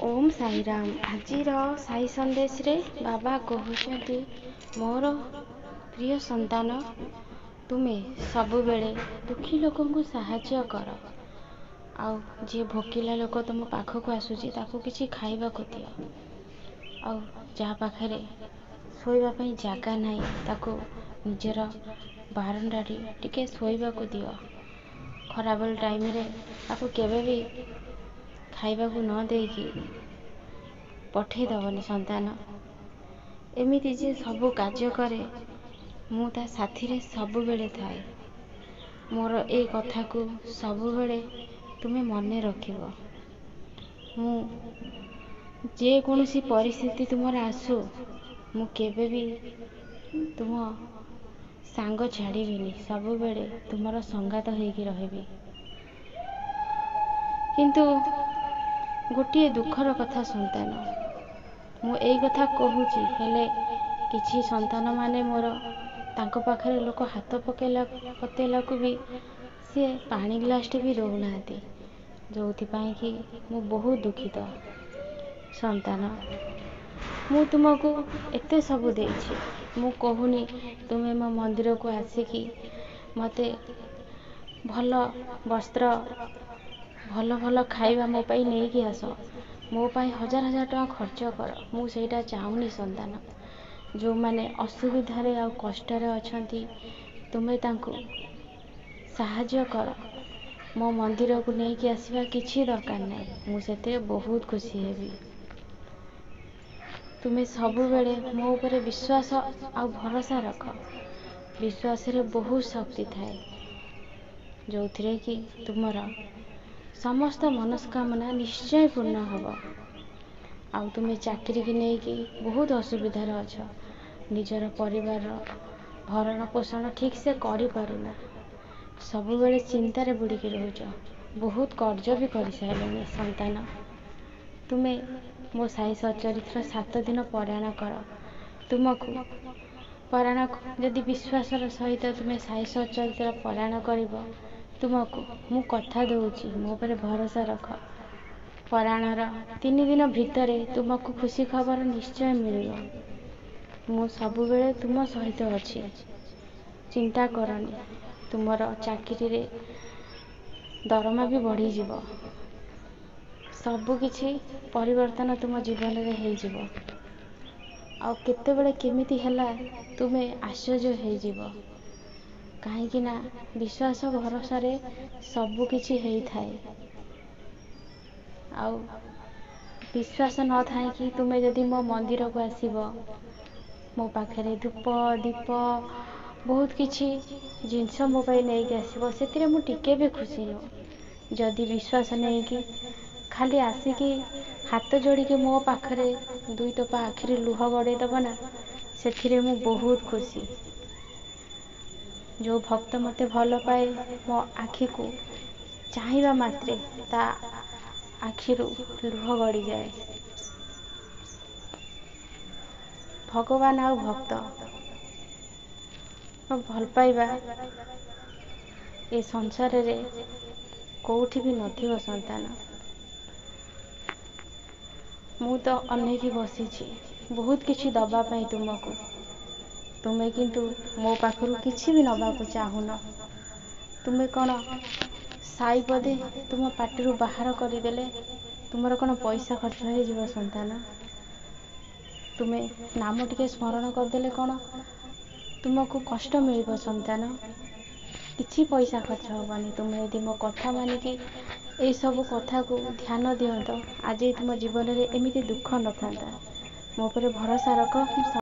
ओम साई राम। आजिर साई संदेश रे बाबा कहते मोर प्रिय संतान तुमे सबु बेले दुखी लोक को साहाय्य कर आउ जे भोकिला लोक तुम पाखक आसुची ताको किछि खाइबा को दियो आउ जा पाखरे सोइबा पई जागा नाही ताको निजर बारंडारी टिके सोइबा को दियो। खराबल टाइम रे ताको केबे भी खाइबा को न देकी पठे दबनी संतान। एमिति जे सबु कार्य करे मु ता साथी रे सबु बेले थाए। मोर ए कथा को सबु बेले तुमे मने रखिबो। मु जे कोनोसी परिस्थिति तुमर आसु मु केबे भी तुम सांग छाड़ीबिनी, सबु बेले तुमर संगात होइकी रहबी। किंतु गोटे दुखर कथा संतान, मु एई कथा कहूची हेले किछि संतान माने मोर तांको पाखरे लोक हाथ पतेला को भी सी पानी ग्लास टे भी दौनाती, जोथि पाई कि मु बहुत दुखित। संतान मु तुमको एते सबु देछि, मु कहूनी तुमे मो मंदिर को आसिकी मते भल वस्त्र भल भल खाइबा मो पाई नहीं कि आस, मो पाई हजार हजार टका खर्च कर। मु सेटा चाहूनी संतान। जो माने असुविधा रे आ कष्ट रे अछंती तुमे तांको साहाय्य कर। मो मंदिर को नहीं कि आसीबा किछि दरकार नहीं, मु सेते बहुत खुशी हेबी। तुमे सबु बेले मो ऊपर विश्वास आ भरोसा रख। विश्वास रे बहुत शक्ति थाए, जोथिरे कि तुमर समस्त मनस्कामना निश्चय पूर्ण हब। आउ तुमे चाकरी की नहीं कि बहुत असुविधा रे अछ, निजर परिवार भरण पोषण ठीक से करि पारुना, सबु बेले चिंता रे बुड़ी के रहउछ, बहुत कर्ज भी करि साइलनी। संतान तुमे मो साई सचरित्र 7 दिन पारायण कर। तुमको पारायण यदि विश्वास सहित तुमे साई सचरित्र पारायण करिवो, तुमको मु कथा दउची मो पर भरोसा रख। पारायणर 3 दिन भितरे तुमको खुशी खबर निश्चय मिलिबो। मु सबु बेले तुम सहित अछि, चिंता करनी। तुमर चाकरी रे दरमा भी बढ़ी जीवो, सबु किछि परिवर्तन तुम जीवन रे हेइ जीवो। आ केते बेले केमिति हला तुमे आश्चर्य हेइ जीवो, काहे कि ना विश्वास भरोसा रे सबु किछि हेइ थाए। आउ विश्वास न थाए कि तुमे यदि मो मंदिर को आसीबो, मो पाखरे धूप दीप बहुत किछि जिनस मो पाई नहीं कि आसीबो, सेतिरे मु टिके भी खुशी नो। जदि विश्वास नहीं कि खाली आसिकी हाथ जोड़ी के मो पाखरे दुई टोपा आखिरे लुह गड़े दब ना, सेथिरे मु बहुत खुशी। जो भक्त मते भल पाए मो आखी को चाहिबा मात्रे ता आखिरु लुह गड़ी जाए। भगवान आउ भक्त भल पाइबा ए संसार रे कोउठी भी नथिबो। संतान मु तो अनेकी बसीछि बहुत किछि दबा पाई तुमको, तुमे किंतु मो पाखरु किछि भी नबा को चाहुन। तुमे कोन साई पदे तुम पाटिरु बाहर करिदेले तुमर कोन पैसा खर्च हो जीव। संतान तुमे नाम टिके स्मरण करदेले कोन तुमको कष्ट मिलिबो। संतान किछि पैसा खर्च होबानी, तुमे यदि मो कथा मानिकी ए सब कथा को ध्यान दियंत, आज तुम जीवन रे एमिति दुख न थांता। मो पर भरोसा रख।